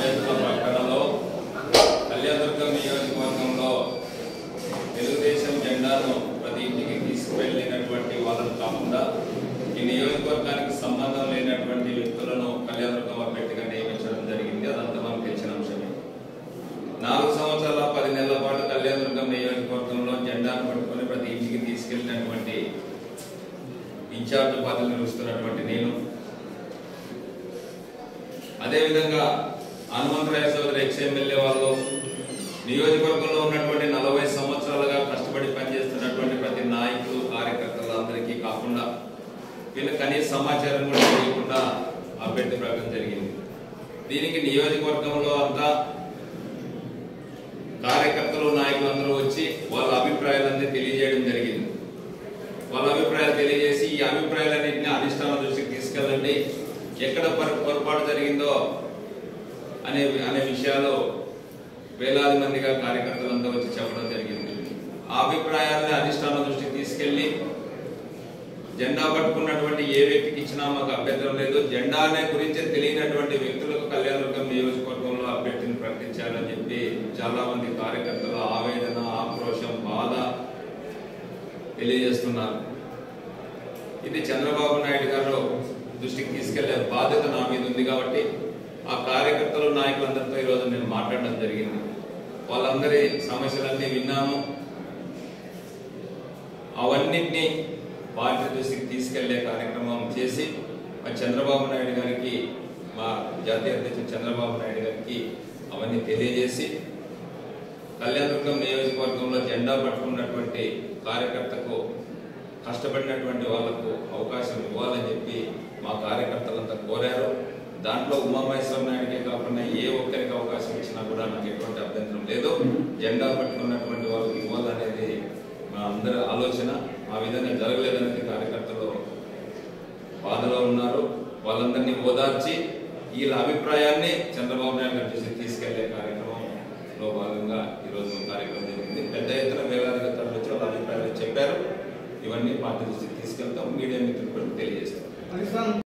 అభ్యర్థుల ప్రకటనలో కళ్యాణదుర్గం నియోజకవర్గంలో తెలుగుదేశం జెండాను ప్రతి ఇంటికి తీసుకువెళ్ళినటువంటి వాళ్ళను కాకుండా ఈ నియోజకవర్గానికి సంబంధం లేనటువంటి వ్యక్తులను కళ్యాణదుర్గం అభ్యర్థిగా నియమించడం జరిగింది. అదంతా మనకు తెలిసిన అంశమే. 4 సంవత్సరాల 10 నెలల పాటు కళ్యాణదుర్గం నియోజకవర్గంలో జెండాను పట్టుకొని ప్రతి ఇంటికి తీసుకెళ్లినటువంటి ఇన్ఛార్జ్ బాధ్యతలు నిర్వహిస్తున్నటువంటి నేను, అదేవిధంగా హనుమంతరాయ సోదరి ఎక్స్-ఎమ్మెల్యే వాళ్ళు నియోజకవర్గంలో ఉన్నటువంటి 40 సంవత్సరాలుగా కష్టపడి పనిచేస్తున్నటువంటి ప్రతి నాయకులు కార్యకర్తలందరికీ కాకుండా వీళ్ళ కనీస సమాచారం కూడా తెలియకుండా అభ్యర్థి ప్రకటన జరిగింది. దీనికి నియోజకవర్గంలో అంతా కార్యకర్తలు నాయకులు అందరూ వచ్చి వాళ్ళ అభిప్రాయాలన్నీ తెలియజేయడం జరిగింది. వాళ్ళ అభిప్రాయాలు తెలియజేసి ఈ అభిప్రాయాలన్నింటినీ అధిష్టానం దృష్టికి తీసుకెళ్ళండి, ఎక్కడ పొరపాటు జరిగిందో అనే విషయాలు వేలాది మందిగా కార్యకర్తలంతా వచ్చి చెప్పడం జరిగింది. ఆ అభిప్రాయాలను అధిష్టానం దృష్టికి తీసుకెళ్లి జెండా పట్టుకున్నటువంటి ఏ వ్యక్తికి ఇచ్చినా మాకు అభ్యంతరం లేదు, జెండా అనే గురించి తెలియనటువంటి వ్యక్తులకు కళ్యాణదుర్గం నియోజకవర్గంలో అభ్యర్థిని ప్రకటించాలని చెప్పి చాలా మంది కార్యకర్తల ఆవేదన, ఆక్రోశం, బాధ తెలియజేస్తున్నారు. ఇది చంద్రబాబు నాయుడు గారు దృష్టికి తీసుకెళ్లే బాధ్యత నా మీద ఉంది కాబట్టి ఆ కార్యకర్తలు నాయకులందరితో ఈరోజు నేను మాట్లాడడం జరిగింది. వాళ్ళందరి సమస్యలన్నీ విన్నాము. అవన్నింటినీ పార్టీ దృష్టికి తీసుకెళ్లే కార్యక్రమం చేసి మా చంద్రబాబు నాయుడు గారికి, మా జాతీయ అధ్యక్షుడు చంద్రబాబు నాయుడు గారికి అవన్నీ తెలియజేసి కళ్యాణదుర్గం నియోజకవర్గంలో జెండా పట్టుకున్నటువంటి కార్యకర్తకు, కష్టపడినటువంటి వాళ్లకు అవకాశం ఇవ్వాలని చెప్పి మా కార్యకర్తలంతా కోరారు. దాంట్లో ఉమామహేశ్వర నాయుడికే కాకుండా ఏ ఒక్కరికి అవకాశం ఇచ్చినా కూడా నాకు ఎటువంటి అభ్యంతరం లేదు. జెండా పట్టుకున్నటువంటి వాళ్ళకి ఇవ్వాలనేది మా అందరి ఆలోచన. ఆ విధంగా జరగలేదనేది కార్యకర్తలు బాధలో ఉన్నారు. వాళ్ళందరినీ ఓదార్చి వీళ్ళ అభిప్రాయాన్ని చంద్రబాబు నాయుడు గారి దృష్టికి తీసుకెళ్లే కార్యక్రమంలో భాగంగా ఈరోజు కార్యక్రమం జరిగింది. పెద్ద ఎత్తున వేలాదిగా తరలించి వాళ్ళ అభిప్రాయాలు చెప్పారు. ఇవన్నీ పార్టీ దృష్టికి తీసుకెళ్తాం, మీడియా మిత్రులు కూడా తెలియజేస్తాం.